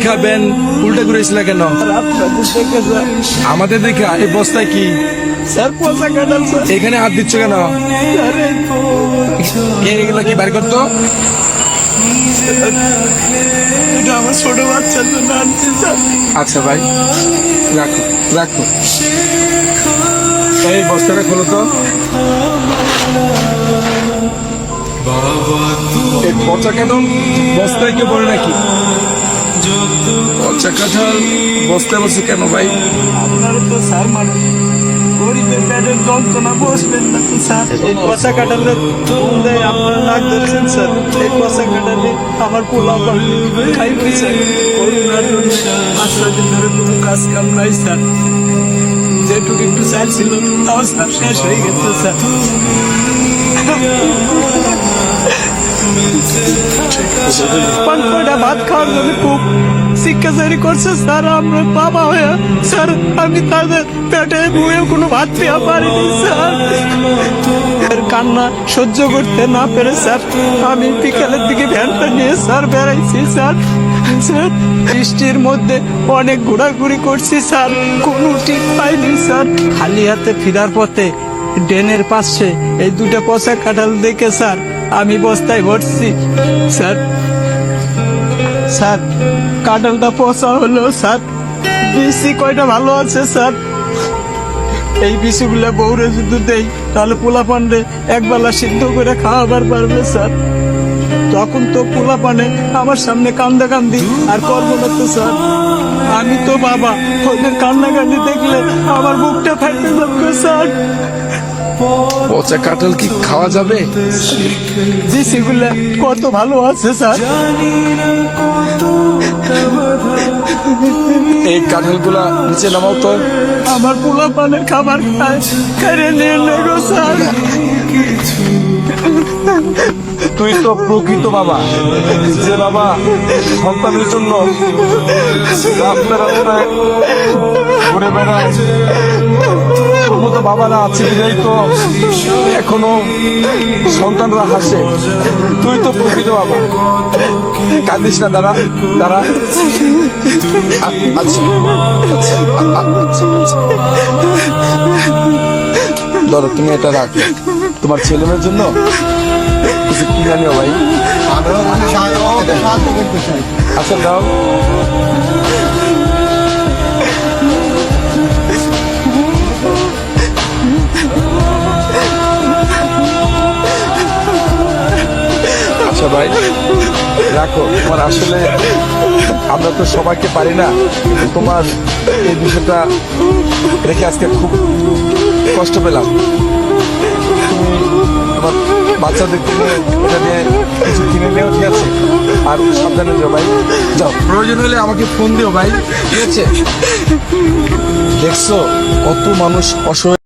দেখা ব্যান উল্টা ঘুরেছিল কেন? আমাদের দেখা এই বস্তায় কি স্যার পচা কাঁঠাল স্যার। এখানে হাত দিচ্ছ কেন? এগুলো কি বার করতো? এটা আমার ছোট বাচ্চার জন্য আনছি স্যার। আচ্ছা ভাই, রাখো রাখো। এই বস্তাটা খোলো তো। এই পচা কাঁঠাল বস্তায় কেউ পড়ে নাকি? পচা কাঁঠাল বস্তায় বসে কেন ভাই? আপনারা তো স্যার মানে গরিবের পেটের যন্ত্রণা বসবেন না তো স্যার। এই পচা কাঁঠালের দেয় আপনারা নাক ধরছেন স্যার। এই পচা কাঁঠালে আমার পোলা খাই হয়েছে করোনার জন্য 5 দিন ধরে কোনো কাজ কাম নাই স্যার। যেটুকু একটু চাল ছিল তাও স্যার শেষ হয়ে গেছে স্যার। পাঁচটা ভাত খাওয়ার জন্য খুব শিক্ষাচারি করছে স্যার। আমরা বাবা হয়ে স্যার আমি তাদের পেটে বয়ে কোনো ভাত পেয়ে পারিনি স্যার। কান্না সহ্য করতে না পেরে স্যার আমি বিকালের দিকে ভ্যানটা নিয়ে স্যার বেড়াইছি স্যার। স্যার বৃষ্টির মধ্যে অনেক ঘোরাঘুরি করছি স্যার, কোনো ঠিক পাইনি স্যার। খালি হাতে ফেরার পথে ড্রেনের পাশে এই দুটো পচা কাঁঠাল দেখে স্যার আমি বস্তায় ভরছি স্যার। স্যার কাঁঠালটা পচা হলো স্যার, বিসি কয়টা ভালো আছে স্যার। এই বিসিগুলা বউরে যদি দেই তাহলে পোলা পান্ডে একবেলা সিদ্ধ করে খাওয়াবার পারবে স্যার। তখন তো পোলা পানে আমার সামনে কান্দা কান্দি আর করবো না তো স্যার। আমি তো বাবা, ওদের কান্নাকান্দি দেখলে আমার বুকটা ফাটতে যাবে স্যার। পচা কাঁঠাল কি খাওয়া যাবে? বিসিগুলা কত ভালো আছে স্যার। এই কাঁঠালগুলা নিচে নামাও তো। আমার পোলা পানের খাবার খায় কেড়ে নিয়ে নেগো স্যার। তুই তো প্রকৃত বাবা, যে বাবা সন্তানের জন্য রাস্তায় রাস্তায় ঘুরে বেড়ায়। তোর মতো বাবারা আছে বিধাই তো এখনো সন্তানরা হাসে। তুই তো প্রকৃত বাবা, কাঁদিস না। দাঁড়া দাঁড়া। আচ্ছা ধরো, তুমি এটা রাখো তোমার ছেলে মেয়ের জন্য কিছু কিনে আনিও ভাই। আচ্ছা দাও। আচ্ছা ভাই রাখো। তোমার আসলে আমরা তো সবাইকে পারি না, কিন্তু তোমার এই বিষয়টা রেখে আজকে খুব কষ্ট পেলাম। তুমি তোমার বাচ্চাদেরকে নিয়ে এটা দিয়ে কিছু কিনে নিও, ঠিক আছে? আর সাবধানে যাও ভাই, যাও। প্রয়োজন হলে আমাকে ফোন দিও ভাই, ঠিক আছে? দেখছো কত মানুষ অসহায়।